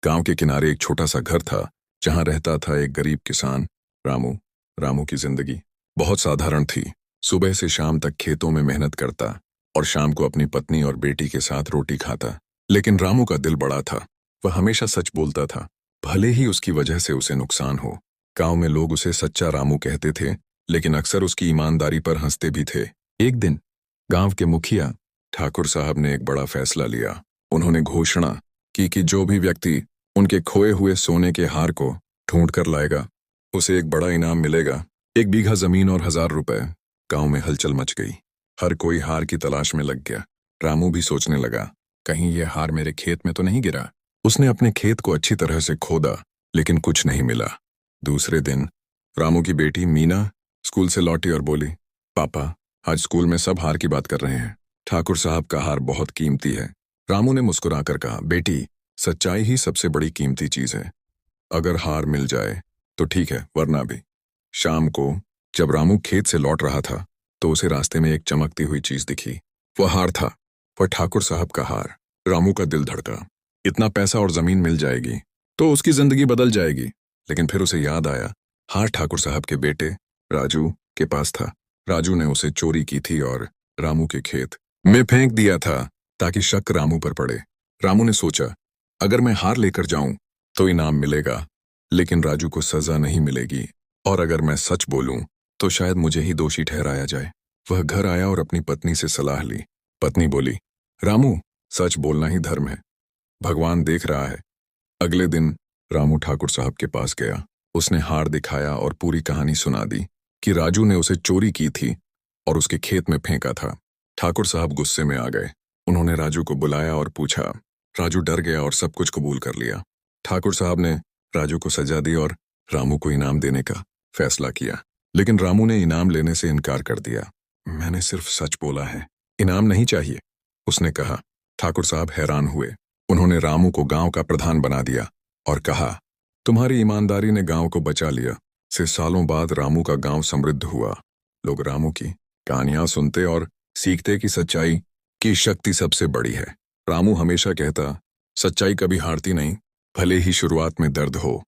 गांव के किनारे एक छोटा सा घर था जहां रहता था एक गरीब किसान रामू। रामू की जिंदगी बहुत साधारण थी। सुबह से शाम तक खेतों में मेहनत करता और शाम को अपनी पत्नी और बेटी के साथ रोटी खाता। लेकिन रामू का दिल बड़ा था। वह हमेशा सच बोलता था, भले ही उसकी वजह से उसे नुकसान हो। गांव में लोग उसे सच्चा रामू कहते थे, लेकिन अक्सर उसकी ईमानदारी पर हंसते भी थे। एक दिन गांव के मुखिया ठाकुर साहब ने एक बड़ा फैसला लिया। उन्होंने घोषणा की कि जो भी व्यक्ति उनके खोए हुए सोने के हार को ढूंढ कर लाएगा, उसे एक बड़ा इनाम मिलेगा। 1 बीघा जमीन और 1000 रुपए। गांव में हलचल मच गई। हर कोई हार की तलाश में लग गया। रामू भी सोचने लगा, कहीं यह हार मेरे खेत में तो नहीं गिरा। उसने अपने खेत को अच्छी तरह से खोदा, लेकिन कुछ नहीं मिला। दूसरे दिन रामू की बेटी मीना स्कूल से लौटी और बोली, पापा, आज स्कूल में सब हार की बात कर रहे हैं। ठाकुर साहब का हार बहुत कीमती है। रामू ने मुस्कुराकर कहा, बेटी, सच्चाई ही सबसे बड़ी कीमती चीज है। अगर हार मिल जाए तो ठीक है, वरना भी। शाम को जब रामू खेत से लौट रहा था तो उसे रास्ते में एक चमकती हुई चीज दिखी। वह हार था, वह ठाकुर साहब का हार। रामू का दिल धड़का। इतना पैसा और जमीन मिल जाएगी तो उसकी जिंदगी बदल जाएगी। लेकिन फिर उसे याद आया, हार ठाकुर साहब के बेटे राजू के पास था। राजू ने उसे चोरी की थी और रामू के खेत में फेंक दिया था ताकि शक रामू पर पड़े। रामू ने सोचा, अगर मैं हार लेकर जाऊं तो इनाम मिलेगा, लेकिन राजू को सजा नहीं मिलेगी। और अगर मैं सच बोलूं तो शायद मुझे ही दोषी ठहराया जाए। वह घर आया और अपनी पत्नी से सलाह ली। पत्नी बोली, रामू, सच बोलना ही धर्म है, भगवान देख रहा है। अगले दिन रामू ठाकुर साहब के पास गया। उसने हार दिखाया और पूरी कहानी सुना दी कि राजू ने उसे चोरी की थी और उसके खेत में फेंका था। ठाकुर साहब गुस्से में आ गए। उन्होंने राजू को बुलाया और पूछा। राजू डर गया और सब कुछ कबूल कर लिया। ठाकुर साहब ने राजू को सजा दी और रामू को इनाम देने का फैसला किया। लेकिन रामू ने इनाम लेने से इनकार कर दिया। मैंने सिर्फ सच बोला है, इनाम नहीं चाहिए, उसने कहा। ठाकुर साहब हैरान हुए। उन्होंने रामू को गांव का प्रधान बना दिया और कहा, तुम्हारी ईमानदारी ने गांव को बचा लिया। से सालों बाद रामू का गांव समृद्ध हुआ। लोग रामू की कहानियां सुनते और सीखते कि सच्चाई की शक्ति सबसे बड़ी है। रामू हमेशा कहता, सच्चाई कभी हारती नहीं, भले ही शुरुआत में दर्द हो।